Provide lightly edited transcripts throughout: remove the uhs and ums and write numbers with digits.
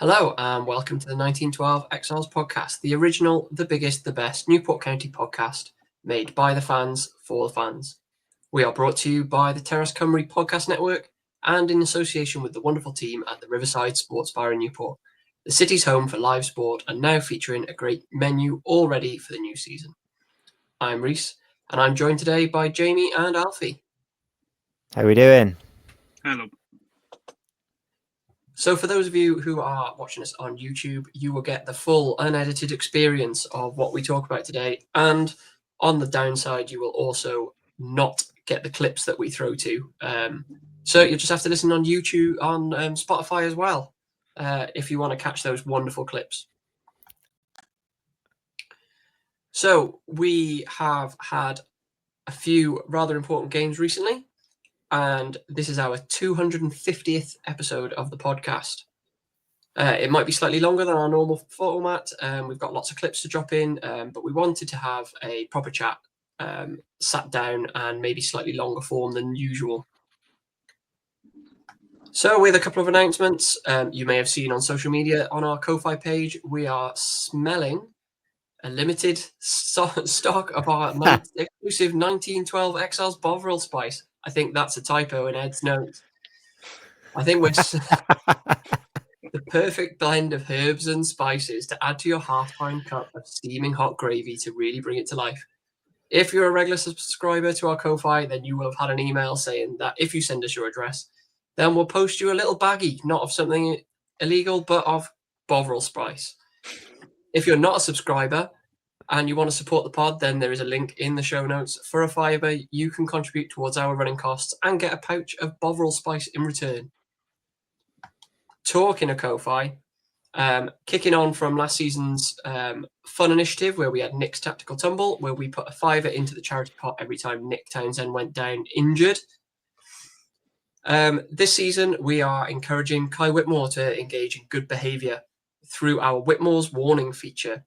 Hello and welcome to the 1912 Exiles podcast, the original, the biggest, the best Newport County podcast made by the fans for the fans. We are brought to you by the Cymru podcast network and in association with the wonderful team at the Riverside Sports Bar in Newport, the city's home for live sport and now featuring a great menu all ready for the new season. I'm Rhys and I'm joined today by Jamie and Alfie. How are we doing? Hello. So for those of you who are watching us on YouTube, you will get the full unedited experience of what we talk about today. And on the downside, you will also not get the clips that we throw to. So you just have to listen on YouTube, on Spotify as well, if you want to catch those wonderful clips. So we have had a few rather important games recently. And this is our 250th episode of the podcast. It might be slightly longer than our normal format. We've got lots of clips to drop in, but we wanted to have a proper chat, sat down and maybe slightly longer form than usual. So with a couple of announcements, you may have seen on social media on our Ko-Fi page, we are smelling a limited stock of our exclusive 1912 Exiles Bovril spice. I think that's a typo in Ed's notes. I think we're the perfect blend of herbs and spices to add to your half-pint cup of steaming hot gravy to really bring it to life. If you're a regular subscriber to our Ko-Fi, then you will have had an email saying that if you send us your address, then we'll post you a little baggie, not of something illegal, but of Bovril spice. If you're not a subscriber and you want to support the pod, then there is a link in the show notes. For a £5, you can contribute towards our running costs and get a pouch of Bovril spice in return. Talking of Ko-Fi, kicking on from last season's fun initiative where we had Nick's Tactical Tumble, where we put a £5 into the charity pot every time Nick Townsend went down injured. This season, we are encouraging Kai Whitmore to engage in good behaviour through our Whitmore's Warning feature,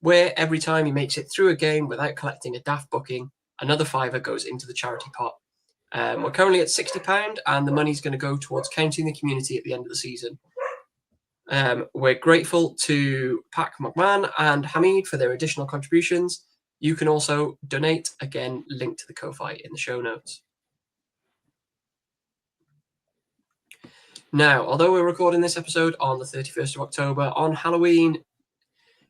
where every time he makes it through a game without collecting a daft booking, another £5 goes into the charity pot. We're currently at £60 and the money's going to go towards counting the community at the end of the season. We're grateful to Pac McMahon and Hamid for their additional contributions. You can also donate, again, linked to the Ko-Fi in the show notes. Now, although we're recording this episode on the 31st of October, on Halloween,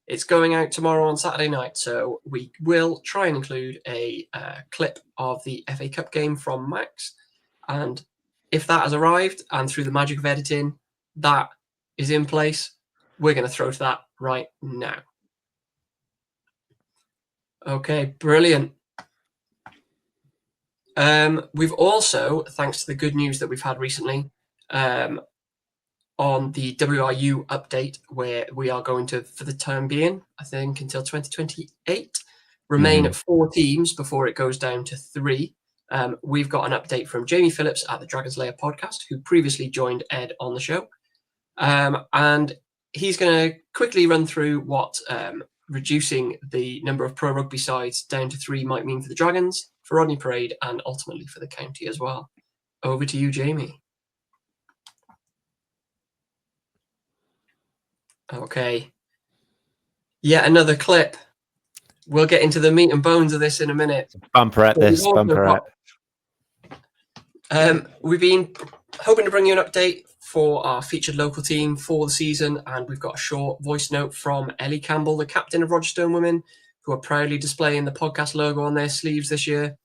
it's going out tomorrow on Saturday night, so we will try and include a clip of the FA Cup game from Max. And if that has arrived, and through the magic of editing, that is in place, we're going to throw to that right now. Okay, brilliant. We've also, thanks to the good news that we've had recently, on the WRU update, where we are going to, for the time being, I think until 2028, remain at 4 teams before it goes down to 3. We've got an update from Jamie Phillips at the Dragon's Lair podcast, who previously joined Ed on the show. And he's going to quickly run through what reducing the number of pro rugby sides down to 3 might mean for the Dragons, for Rodney Parade, and ultimately for the county as well. Over to you, Jamie. Okay. Yet another clip. We'll get into the meat and bones of this in a minute. Bumper at this, bumper at. We've been hoping to bring you an update for our featured local team for the season, and we've got a short voice note from Ellie Campbell, the captain of Rogerstone Women, who are proudly displaying the podcast logo on their sleeves this year.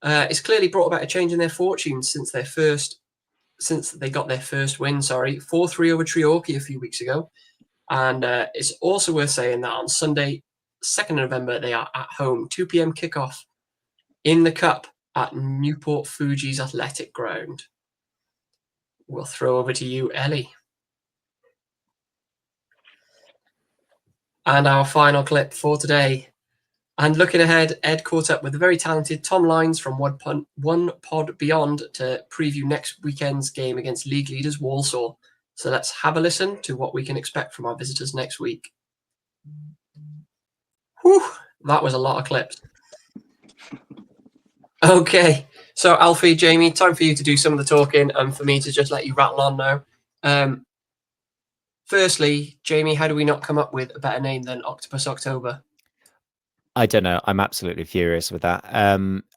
It's clearly brought about a change in their fortunes since they got their first win, 4-3 over Treorchy a few weeks ago. And it's also worth saying that on Sunday, 2nd November, they are at home, 2 p.m. kickoff in the Cup at Newport Fuji's Athletic Ground. We'll throw over to you, Ellie. And our final clip for today. And looking ahead, Ed caught up with the very talented Tom Lines from One Pod Beyond to preview next weekend's game against league leaders Walsall. So let's have a listen to what we can expect from our visitors next week. Whew, that was a lot of clips. Okay, so Alfie, Jamie, time for you to do some of the talking and for me to just let you rattle on now. Firstly, Jamie, how do we not come up with a better name than Octopus October? I don't know. I'm absolutely furious with that.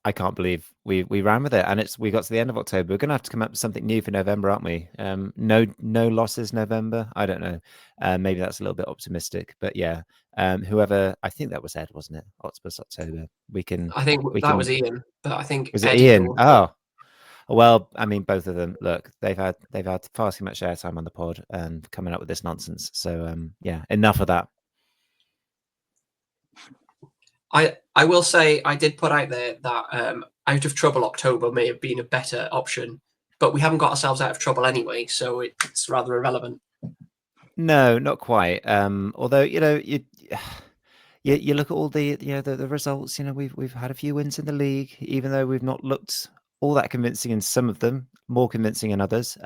I can't believe we ran with it, and we got to the end of October. We're gonna have to come up with something new for November, aren't we? No losses November. I don't know. Maybe that's a little bit optimistic, but yeah. Whoever, I think that was Ed, wasn't it? Octopus October. I think that was Ian, but I think Was it Ed had Ian? also. Oh, well, I mean, both of them. Look, they've had far too much airtime on the pod and coming up with this nonsense. So yeah, enough of that. I will say I did put out there that Out of Trouble October may have been a better option, but we haven't got ourselves out of trouble anyway, so it's rather irrelevant. No, not quite. Although you look at all the the results. We've had a few wins in the league, even though we've not looked all that convincing in some of them, more convincing in others.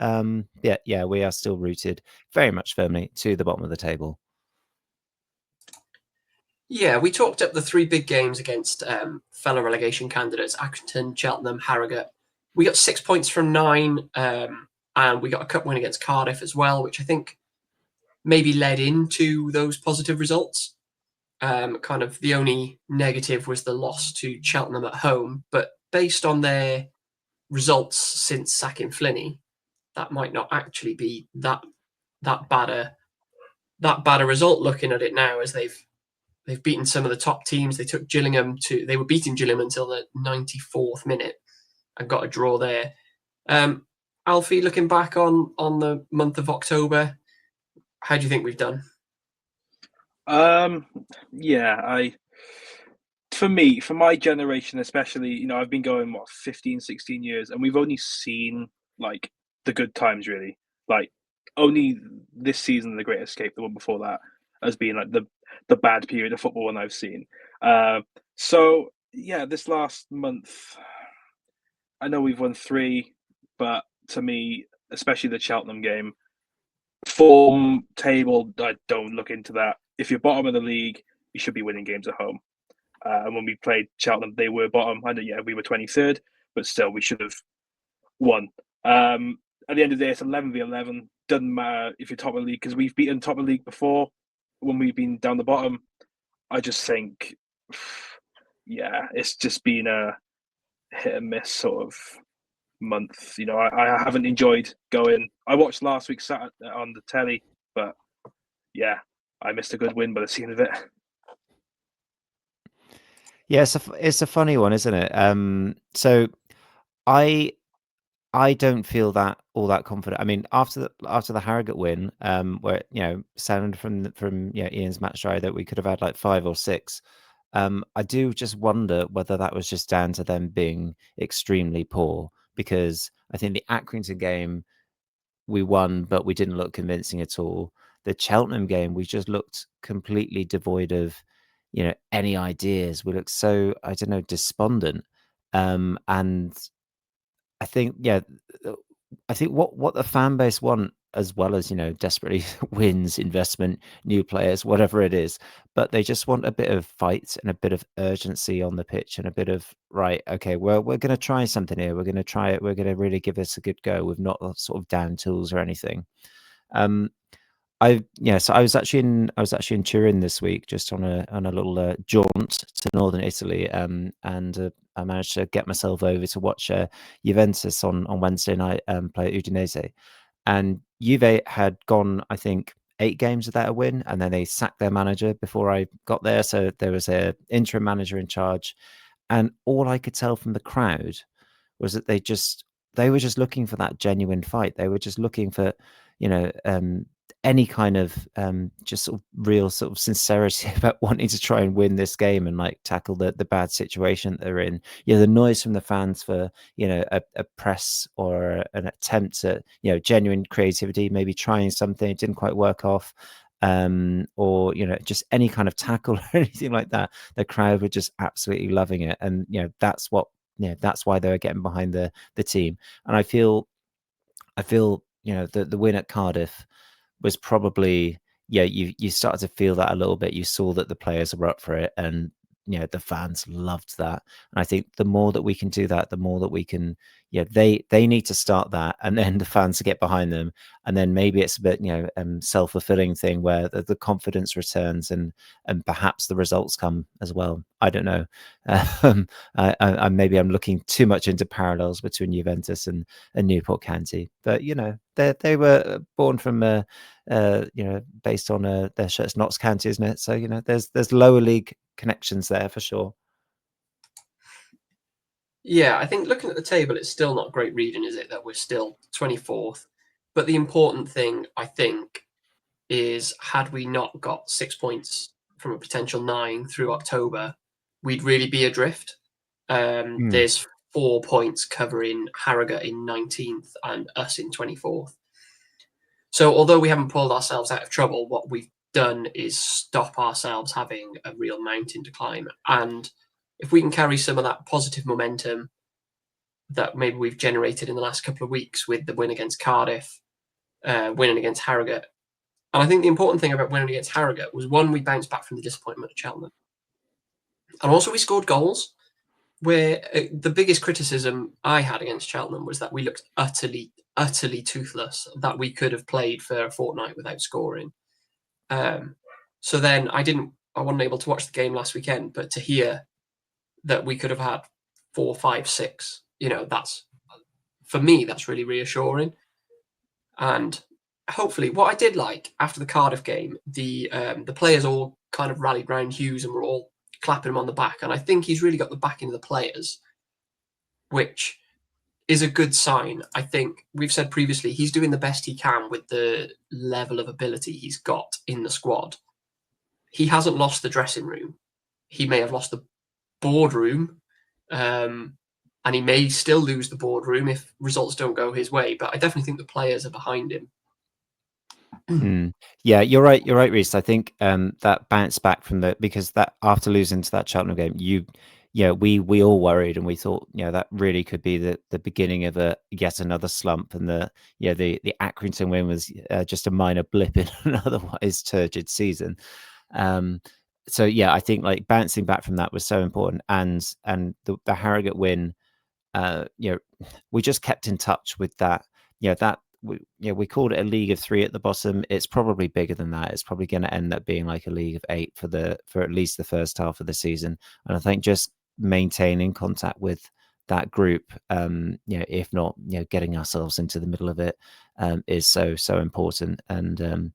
Yeah, we are still rooted very much firmly to the bottom of the table. Yeah, we talked up the three big games against fellow relegation candidates, Accrington, Cheltenham, Harrogate. We got 6 points from 9, and we got a cup win against Cardiff as well, which I think maybe led into those positive results. Kind of the only negative was the loss to Cheltenham at home, but based on their results since sacking Flinney, that might not actually be that bad a result. Looking at it now, as they've beaten some of the top teams. They were beating Gillingham until the 94th minute and got a draw there. Alfie, looking back on the month of October, how do you think we've done? Yeah, for my generation especially, I've been going 15, 16 years, and we've only seen like the good times really. Like only this season, The Great Escape, the one before that, has been like the bad period of football one I've seen. So yeah, this last month, I know we've won 3, but to me, especially the Cheltenham game, form table, I don't look into that. If you're bottom of the league, you should be winning games at home. And when we played Cheltenham, they were bottom. I know, yeah, we were 23rd, but still, we should have won. At the end of the day, it's 11v11. Doesn't matter if you're top of the league, because we've beaten top of the league before when we've been down the bottom. I just think, yeah, it's just been a hit and miss sort of month. I haven't enjoyed going. I watched last week's Saturday on the telly, but yeah, I missed a good win by the scene of it. Yeah, it's a funny one, isn't it? So I don't feel that all that confident. I mean, after the Harrogate win, where sound from Ian's match diary that we could have had like 5 or 6. I do just wonder whether that was just down to them being extremely poor, because I think the Accrington game we won, but we didn't look convincing at all. The Cheltenham game, we just looked completely devoid of, any ideas. We looked so, I don't know, despondent. And I think, I think what the fan base want, as well as, desperately wins, investment, new players, whatever it is, but they just want a bit of fight and a bit of urgency on the pitch and a bit of, right, okay, well, we're going to try something here. We're going to try it. We're going to really give this a good go with not sort of down tools or anything. So I was actually in Turin this week, just on a little jaunt to northern Italy, and I managed to get myself over to watch Juventus on Wednesday night play at Udinese, and Juve had gone, I think, 8 games without a win, and then they sacked their manager before I got there, so there was a interim manager in charge, and all I could tell from the crowd was that they were just looking for that genuine fight. They were just looking for, any kind of just sort of real sort of sincerity about wanting to try and win this game and like tackle the bad situation that they're in. The noise from the fans for a press or an attempt at genuine creativity, maybe trying something, it didn't quite work off, or just any kind of tackle or anything like that. The crowd were just absolutely loving it, and that's why they were getting behind the team. And I feel the win at Cardiff was probably, you started to feel that a little bit. You saw that the players were up for it, and the fans loved that. And I think the more that we can do that, the more that we can they need to start that, and then the fans to get behind them, and then maybe it's a bit self-fulfilling thing where the confidence returns, and perhaps the results come as well. I don't know. Maybe I'm looking too much into parallels between Juventus and Newport County, but they were born from based on their shirts Notts County, isn't it? So there's lower league connections there for sure. Yeah, I think looking at the table, it's still not great reading, is it? That we're still 24th. But the important thing, I think, is had we not got 6 points from a potential 9 through October, we'd really be adrift. There's 4 points covering Harrogate in 19th and us in 24th. So although we haven't pulled ourselves out of trouble, what we've done is stop ourselves having a real mountain to climb. And if we can carry some of that positive momentum that maybe we've generated in the last couple of weeks with the win against Cardiff, winning against Harrogate. And I think the important thing about winning against Harrogate was, one, we bounced back from the disappointment at Cheltenham. And also we scored goals, where the biggest criticism I had against Cheltenham was that we looked utterly toothless, that we could have played for a fortnight without scoring. So then I wasn't able to watch the game last weekend, but to hear that we could have had 4, 5, 6, that's, for me, that's really reassuring. And hopefully, what I did like after the Cardiff game, the players all kind of rallied round Hughes and were all clapping him on the back. And I think he's really got the backing of the players, which is a good sign. I think we've said previously, he's doing the best he can with the level of ability he's got in the squad. He hasn't lost the dressing room. He may have lost the boardroom, and he may still lose the boardroom if results don't go his way. But I definitely think the players are behind him. Yeah, you're right, Rhys. I think that bounce back from because that after losing to that Cheltenham game, we all worried, and we thought that really could be the beginning of yet another slump, and the Accrington win was just a minor blip in an otherwise turgid season. So yeah, I think like bouncing back from that was so important, and the Harrogate win, we just kept in touch with that. We called it a league of 3 at the bottom. It's probably bigger than that. It's probably going to end up being like a league of 8 for at least the first half of the season. And I think just maintaining contact with that group, if not, getting ourselves into the middle of it, is so important. And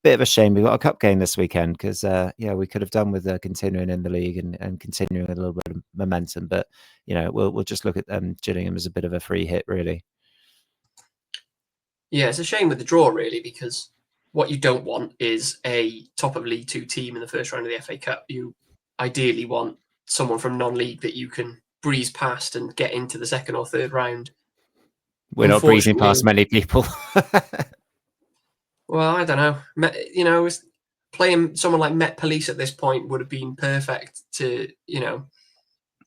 bit of a shame we got a cup game this weekend, because we could have done with continuing in the league and continuing a little bit of momentum. But we'll just look at Gillingham as a bit of a free hit, really. Yeah, it's a shame with the draw, really, because what you don't want is a top of League 2 team in the first round of the FA Cup. You ideally want someone from non-league that you can breeze past and get into the second or third round. We're not breezing past many people. Well, I don't know. Playing someone like Met Police at this point would have been perfect to,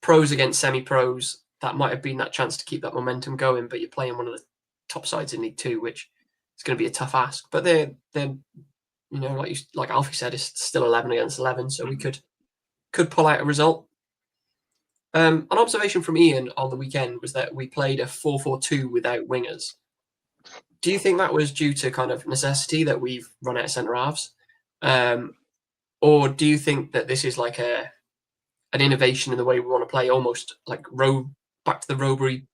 pros against semi-pros. That might have been that chance to keep that momentum going, but you're playing one of the top sides in League 2, which is going to be a tough ask. But they're like Alfie said, it's still 11 against 11, so we could pull out a result. An observation from Ian on the weekend was that we played a 4-4-2 without wingers. Do you think that was due to kind of necessity that we've run out of centre halves, or do you think that this is like an innovation in the way we want to play, almost like back to the Rowbury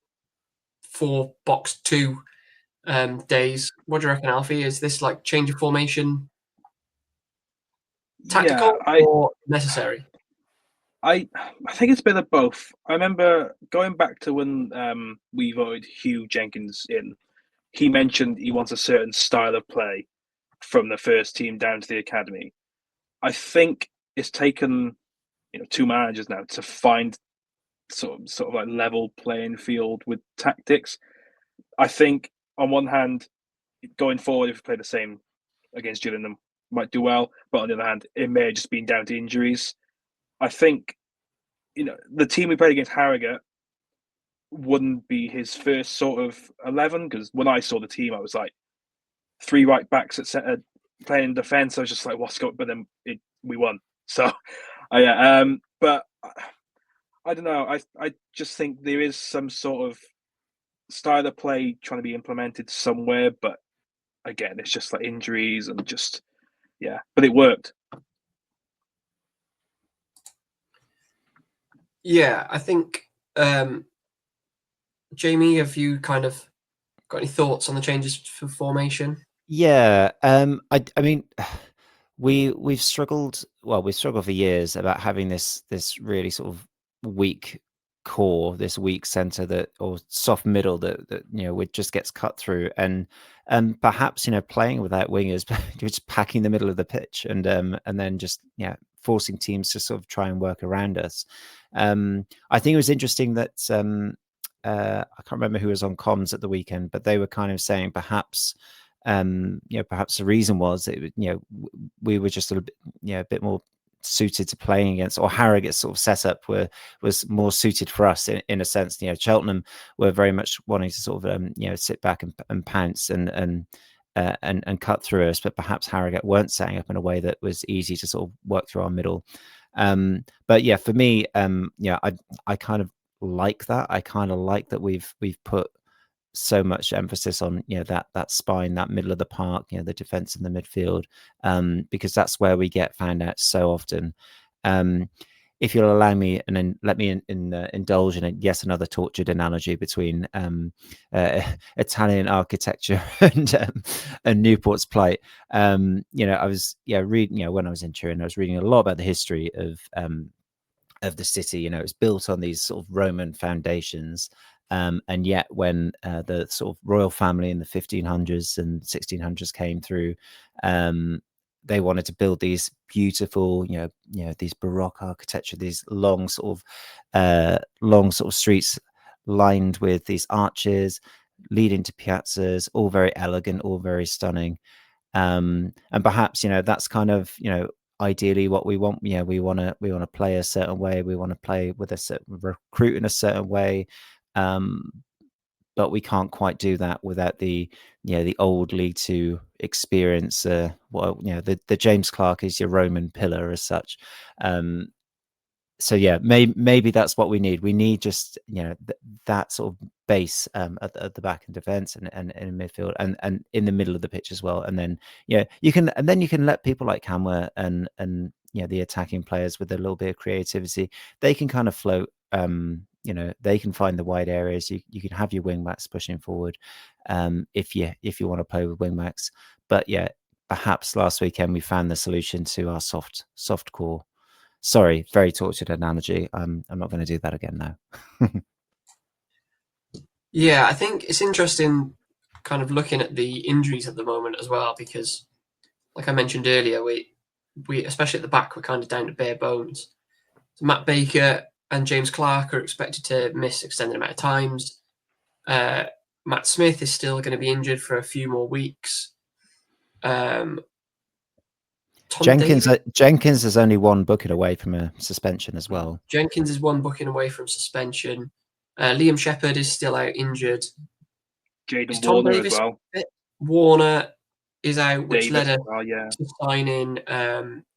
4-box-2 days? What do you reckon, Alfie? Is this like change of formation tactical or necessary? I think it's a bit of both. I remember going back to when we voted Hugh Jenkins in. He mentioned he wants a certain style of play from the first team down to the academy. I think it's taken 2 managers now to find sort of like level playing field with tactics. I think on one hand, going forward, if we play the same against Gillingham, might do well. But on the other hand, it may have just been down to injuries. I think, the team we played against Harrogate wouldn't be his first sort of 11, because when I saw the team, I was like 3 right backs at centre playing in defence. I was just like, what's going? But then we won. So, but I don't know. I just think there is some sort of style of play trying to be implemented somewhere, but again, it's just like injuries and just but it worked. Yeah, I think Jamie, have you kind of got any thoughts on the changes for formation? Yeah, I mean, we've struggled. Well, we've struggled for years about having this really sort of weak core, this weak center or soft middle that it just gets cut through, and perhaps playing without wingers, just packing the middle of the pitch, and then just forcing teams to sort of try and work around us. I think it was interesting that I can't remember who was on comms at the weekend, but they were kind of saying perhaps perhaps the reason was that we were just a bit more suited to playing against, or Harrogate's sort of setup was more suited for us in a sense. Cheltenham were very much wanting to sort of sit back and pounce and cut through us, but perhaps Harrogate weren't setting up in a way that was easy to sort of work through our middle. But yeah, for me, I kind of like that. I kind of like that we've put so much emphasis on that spine, that middle of the park, the defense in the midfield, because that's where we get found out so often. If you'll allow me, and then let me indulge in another tortured analogy between Italian architecture and Newport's plight. I was reading when I was in Turin, I was reading a lot about the history of the city. It was built on these sort of Roman foundations. And yet when the sort of royal family in the 1500s and 1600s came through, they wanted to build these beautiful, these Baroque architecture, these long sort of streets lined with these arches leading to piazzas, all very elegant, all very stunning. And perhaps, that's kind of, ideally what we want. We want to play a certain way. We want to play with a certain recruit in a certain way. But we can't quite do that without the old League Two experience. The James Clark is your Roman pillar as such. So yeah, maybe that's what we need. We need just that sort of base at the back in defence and in midfield and in the middle of the pitch as well. And then you can let people like Camwer and the attacking players with a little bit of creativity, they can kind of float. They can find the wide areas. You can have your wing backs pushing forward if you want to play with wing backs. But yeah, perhaps last weekend we found the solution to our soft core. Sorry, very tortured analogy. I'm not going to do that again now. Yeah, I think it's interesting kind of looking at the injuries at the moment as well, because like I mentioned earlier, we especially at the back, we're kind of down to bare bones. So Matt Baker and James Clark are expected to miss extended amount of times. Matt Smith is still going to be injured for a few more weeks. Jenkins is only one booking away from a suspension as well. Jenkins is one booking away from suspension. Liam Shepherd is still out injured. Jaden Warner Davis as well. Warner is out, which Davis led to signing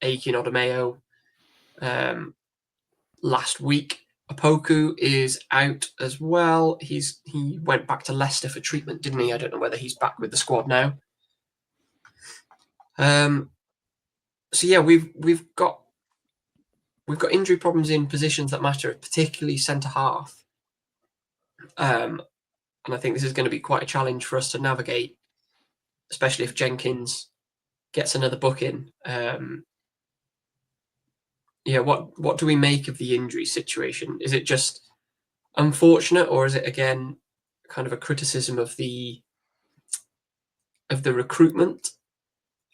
Aiken Odemeo last week. Opoku is out as well. He went back to Leicester for treatment, didn't he? I don't know whether he's back with the squad now. So yeah, we've got injury problems in positions that matter, particularly centre half. And I think this is going to be quite a challenge for us to navigate, especially if Jenkins gets another booking. What do we make of the injury situation? Is it just unfortunate, or is it again kind of a criticism of the recruitment?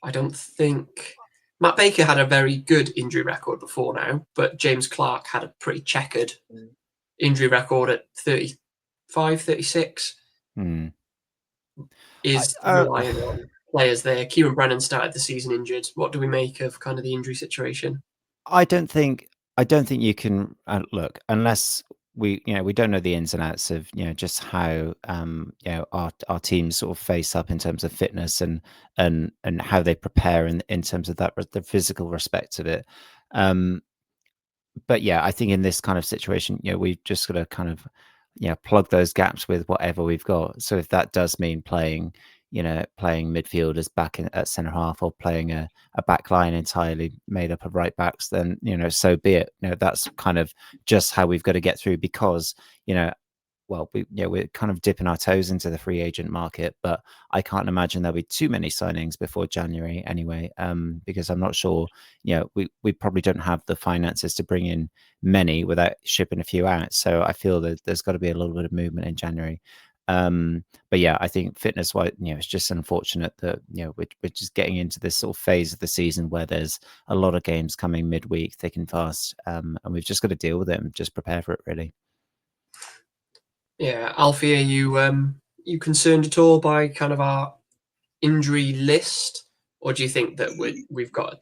I don't think Matt Baker had a very good injury record before now, but James Clark had a pretty checkered injury record at 35, 36. Is relying on players there. Kieran Brennan started the season injured. What do we make of kind of the injury situation? I don't think you can look unless we don't know the ins and outs of just how our teams sort of face up in terms of fitness and how they prepare in terms of that the physical respect of it. But yeah, I think in this kind of situation, we've just got to kind of plug those gaps with whatever we've got. So if that does mean playing midfielders back at centre half, or playing a back line entirely made up of right backs, then so be it. That's kind of just how we've got to get through, because we're kind of dipping our toes into the free agent market, but I can't imagine there'll be too many signings before January anyway, because I'm not sure, we probably don't have the finances to bring in many without shipping a few out. So I feel that there's got to be a little bit of movement in January. But yeah, I think fitness wise, it's just unfortunate that, we're just getting into this sort of phase of the season where there's a lot of games coming midweek, thick and fast. And we've just got to deal with it and just prepare for it, really. Yeah, Alfie, are you concerned at all by kind of our injury list, or do you think that we've got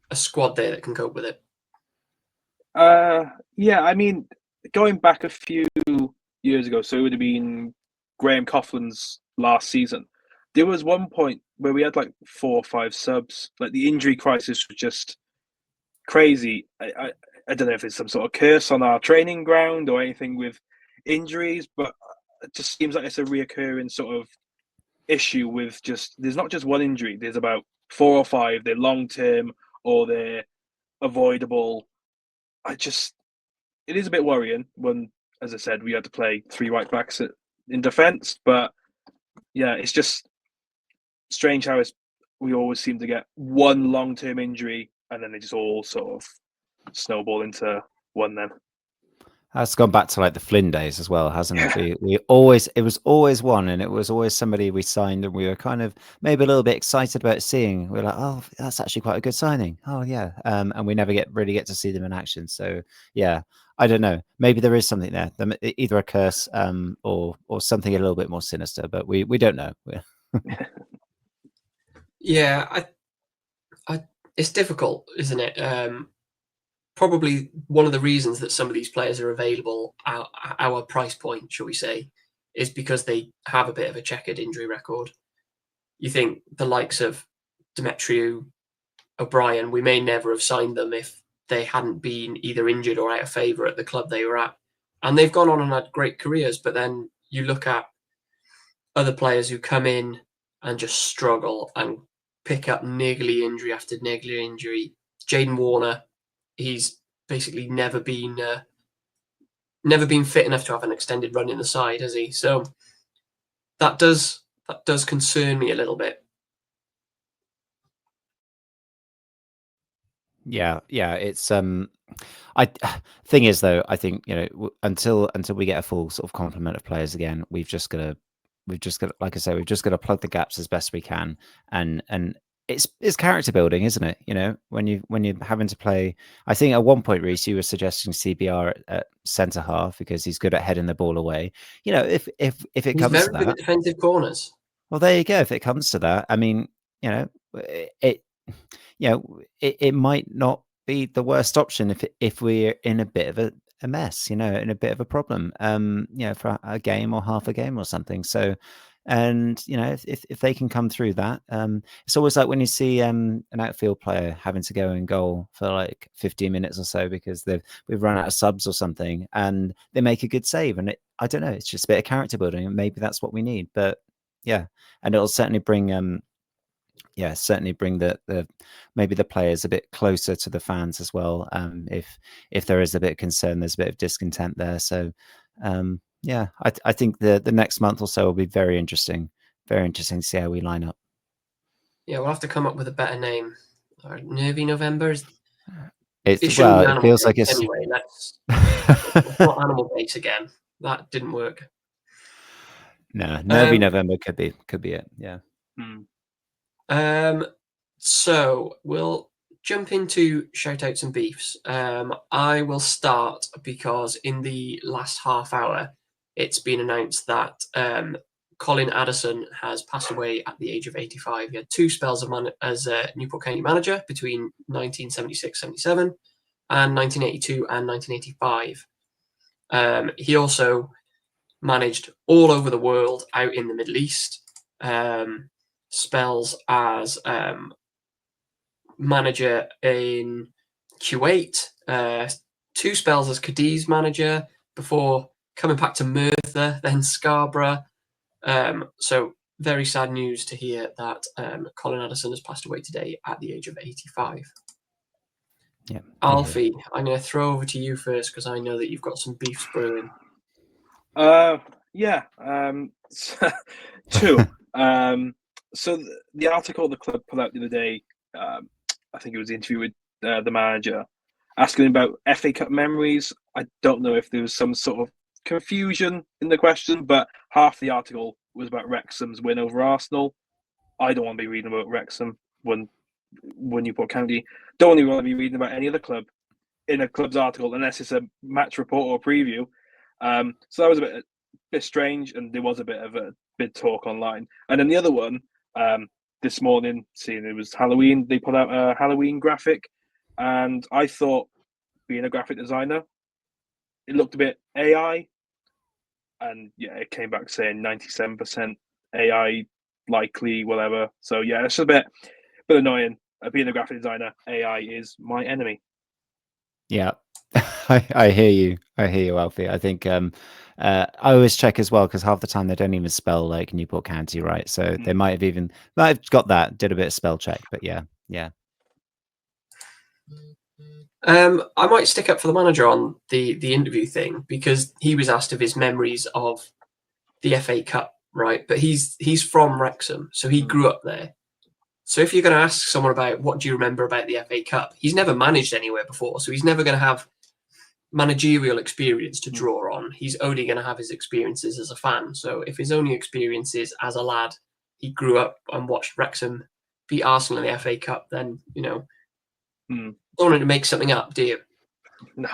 a squad there that can cope with it? Yeah, I mean, going back a few years ago, so it would have been Graham Coughlin's last season. There was one point where we had like 4 or 5 subs. Like, the injury crisis was just crazy. I don't know if it's some sort of curse on our training ground or anything with injuries, but it just seems like it's a reoccurring sort of issue with there's not just one injury. There's about 4 or 5. They're long term or they're avoidable. It is a bit worrying when, as I said, we had to play 3 right backs in defence. But yeah, it's just strange how we always seem to get one long term injury and then they just all sort of snowball into one then. That's gone back to like the Flynn days as well, hasn't it? It was always one, and it was always somebody we signed and we were kind of maybe a little bit excited about seeing. We're like, oh, that's actually quite a good signing. Oh yeah. And we never really get to see them in action. So yeah, I don't know. Maybe there is something there, either a curse, or something a little bit more sinister, but we don't know. Yeah, it's difficult, isn't it? Probably one of the reasons that some of these players are available at our price point, shall we say, is because they have a bit of a checkered injury record. You think the likes of Demetriou, O'Brien, we may never have signed them if they hadn't been either injured or out of favour at the club they were at. And they've gone on and had great careers, but then you look at other players who come in and just struggle and pick up niggly injury after niggly injury. Jaden Warner, he's basically never been fit enough to have an extended run in the side, has he? So that does concern me a little bit. Yeah, it's thing is though, I think, until we get a full sort of complement of players again, we've just got to, like I say, we've just got to plug the gaps as best we can, and it's character building, isn't it? When you're having to play, I think at one point, Rhys, you were suggesting CBR at centre half because he's good at heading the ball away. If it He's comes very to good at that, defensive corners. well, there you go. If it comes to that, I mean, it it might not be the worst option if we're in a bit of a mess, in a bit of a problem, for a game or half a game or something. So, and if they can come through that, it's always like when you see an outfield player having to go in goal for like 15 minutes or so because we've run out of subs or something, and they make a good save, and I don't know, it's just a bit of character building, and maybe that's what we need. But yeah, and it'll certainly bring the maybe the players a bit closer to the fans as well. If there is a bit of concern, there's a bit of discontent there. So I think the next month or so will be very interesting to see how we line up. Yeah, we'll have to come up with a better name. Nervy November is. It feels like it's anyway. Let's not animal base again. That didn't work. No, Nervy November could be it. Yeah. So we'll jump into shout-outs and beefs. I will start because in the last half hour, it's been announced that Colin Addison has passed away at the age of 85. He had 2 spells as a Newport County manager between 1976-77 and 1982 and 1985. He also managed all over the world out in the Middle East. Spells as manager in Kuwait, 2 spells as Cadiz manager before coming back to Merthyr, then Scarborough. So very sad news to hear that Colin Addison has passed away today at the age of 85. Yeah. Alfie, I'm going to throw over to you first because I know that you've got some beefs brewing. Yeah. Two. So the article the club put out the other day, I think it was the interview with the manager, asking about FA Cup memories. I don't know if there was some sort of confusion in the question, but half the article was about Wrexham's win over Arsenal. I don't want to be reading about Wrexham won Newport County. Don't really want to be reading about any other club in a club's article unless it's a match report or a preview. So that was a bit strange, and there was a bit of a bit talk online. And then the other one, this morning, seeing it was Halloween, they put out a Halloween graphic, and I thought, being a graphic designer, it looked a bit AI, and yeah, it came back saying 97% AI, likely, whatever. So yeah, it's a bit annoying. Being a graphic designer, AI is my enemy. Yeah, I hear you. I hear you, Alfie. I think I always check as well because half the time they don't even spell like Newport County right. So they might have got that, did a bit of spell check. But yeah. I might stick up for the manager on the interview thing because he was asked of his memories of the FA Cup, right? But he's from Wrexham, so he grew up there. So if you're going to ask someone about what do you remember about the FA Cup, he's never managed anywhere before, so he's never going to have managerial experience to draw on. He's only going to have his experiences as a fan. So if his only experiences as a lad, he grew up and watched Wrexham beat Arsenal in the FA Cup, then, you know, don't want to make something up, do you? No.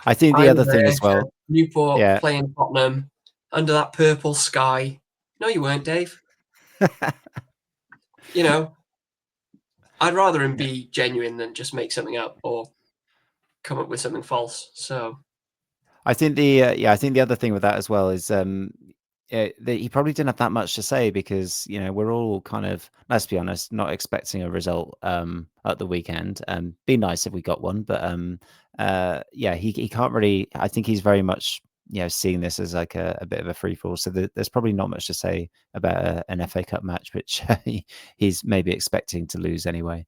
I think the other thing as well. Newport playing Tottenham under that purple sky. No, you weren't, Dave. You know, I'd rather him be genuine than just make something up or come up with something false. So I think I think the other thing with that as well is he probably didn't have that much to say because we're all kind of, let's be honest, not expecting a result at the weekend. Be nice if we got one, but he can't really. I think he's very much seeing this as like a bit of a free fall. So there's probably not much to say about an FA Cup match, which he's maybe expecting to lose anyway.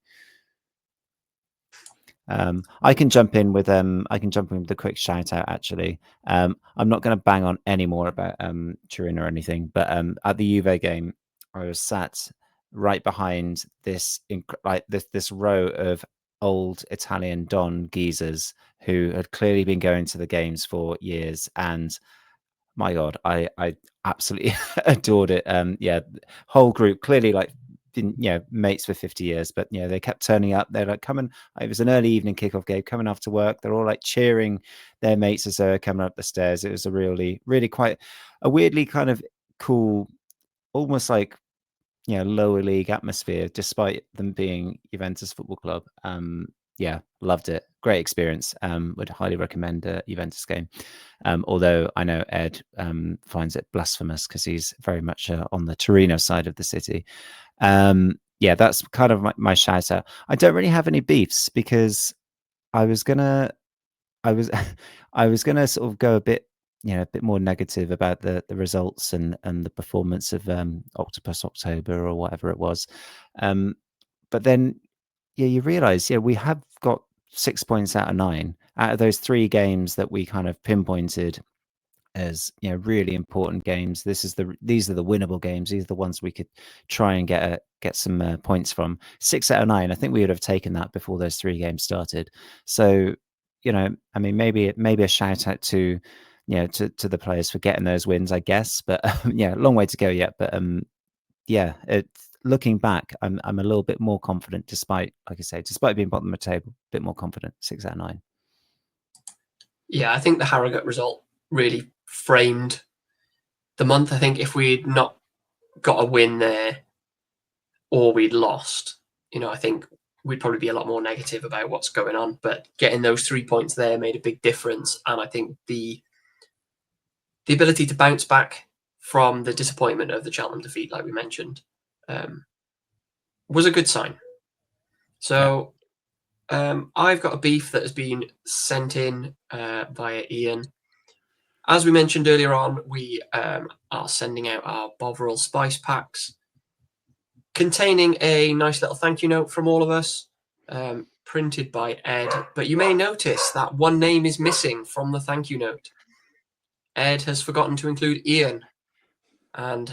I can jump in with a quick shout out actually. I'm not going to bang on any more about Turin or anything, but at the Juve game, I was sat right behind this row of old Italian Don geezers who had clearly been going to the games for years, and my God, I absolutely adored it. Whole group clearly like been mates for 50 years, but they kept turning up. They're like coming. It was an early evening kickoff game, coming after work. They're all like cheering their mates as they're coming up the stairs. It was a really quite a weirdly kind of cool, almost like lower league atmosphere, despite them being Juventus Football Club. Loved it. Great experience. Would highly recommend a Juventus game. Although I know Ed finds it blasphemous because he's very much on the Torino side of the city. That's kind of my shout out. I don't really have any beefs because I was gonna sort of go a bit more negative about the results and the performance of Octopus October or whatever it was. But then you realize we have got 6 points out of 9 out of those 3 games that we kind of pinpointed as really important games. These are the winnable games. These are the ones we could try and get some points from. 6 out of 9. I think we would have taken that before those 3 games started. So I mean, maybe a shout out to to the players for getting those wins, I guess. But long way to go yet. But looking back, I'm a little bit more confident, despite, like I say, despite being bottom of the table, a bit more confident. 6 out of 9. Yeah, I think the Harrogate result really framed the month. I think if we'd not got a win there or we'd lost, I think we'd probably be a lot more negative about what's going on. But getting those 3 points there made a big difference. And I think the ability to bounce back from the disappointment of the Cheltenham defeat, like we mentioned, was a good sign. So I've got a beef that has been sent in via Ian. As we mentioned earlier on, we are sending out our Bovril spice packs containing a nice little thank you note from all of us, printed by Ed. But you may notice that one name is missing from the thank you note. Ed has forgotten to include Ian, and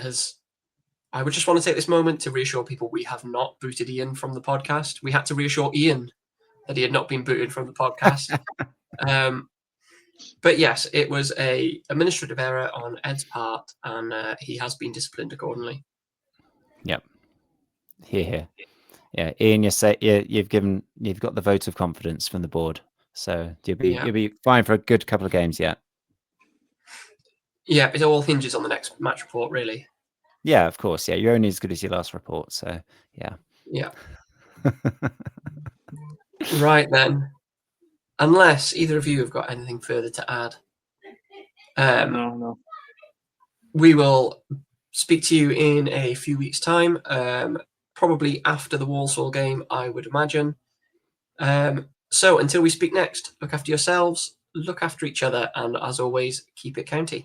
I would just want to take this moment to reassure people we have not booted Ian from the podcast. We had to reassure Ian that he had not been booted from the podcast. But yes, it was a administrative error on Ed's part, and he has been disciplined accordingly. Yep. Here. Yeah, Ian, you've got the vote of confidence from the board, so you'll be fine for a good couple of games yet. Yeah, it all hinges on the next match report, really. Yeah, of course. Yeah, you're only as good as your last report, so yeah. Yeah. Right then. Unless either of you have got anything further to add. No. We will speak to you in a few weeks' time, probably after the Walsall game, I would imagine. So until we speak next, look after yourselves, look after each other, and as always, keep it county.